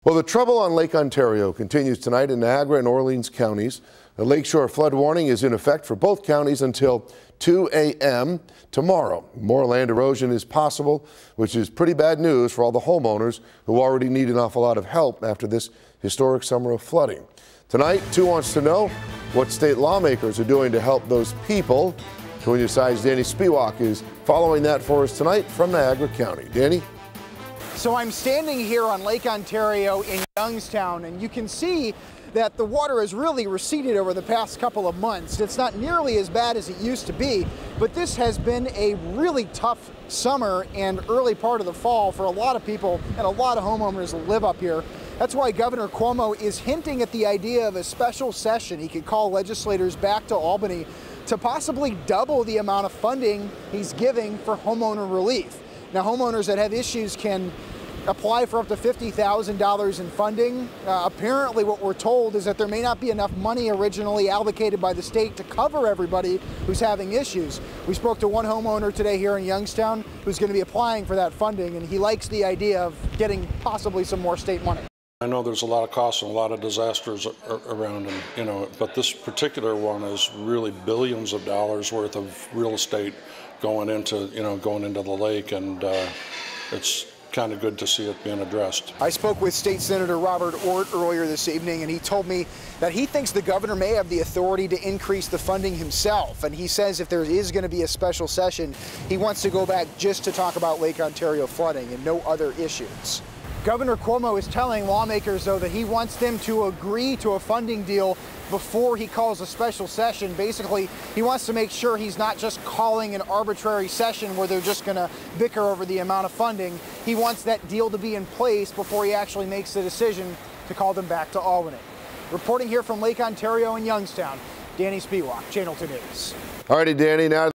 Well, the trouble on Lake Ontario continues tonight in Niagara and Orleans counties. The lakeshore flood warning is in effect for both counties until 2 a.m. tomorrow. More land erosion is possible, which is pretty bad news for all the homeowners who already need an awful lot of help after this historic summer of flooding. Tonight, 2 wants to know what state lawmakers are doing to help those people. 2 News Side's Danny Spiewak is following that for us tonight from Niagara County. Danny? So I'm standing here on Lake Ontario in Youngstown, and you can see that the water has really receded over the past couple of months. It's not nearly as bad as it used to be, but this has been a really tough summer and early part of the fall for a lot of people and a lot of homeowners that live up here. That's why Governor Cuomo is hinting at the idea of a special session. He could call legislators back to Albany to possibly double the amount of funding he's giving for homeowner relief. Now, homeowners that have issues can apply for up to $50,000 in funding. Apparently what we're told is that there may not be enough money originally allocated by the state to cover everybody who's having issues. We spoke to one homeowner today here in Youngstown who's going to be applying for that funding, and he likes the idea of getting possibly some more state money. I know there's a lot of costs and a lot of disasters around, and but this particular one is really billions of dollars worth of real estate going into the lake, and it's kind of good to see it being addressed. I spoke with State Senator Robert Ort earlier this evening, and he told me that he thinks the governor may have the authority to increase the funding himself. And he says if there is going to be a special session, he wants to go back just to talk about Lake Ontario flooding and no other issues. Governor Cuomo is telling lawmakers, though, that he wants them to agree to a funding deal before he calls a special session. Basically, he wants to make sure he's not just calling an arbitrary session where they're just going to bicker over the amount of funding. He wants that deal to be in place before he actually makes the decision to call them back to Albany. Reporting here from Lake Ontario in Youngstown, Danny Spiewak, Channel 2 News. All righty, Danny. Now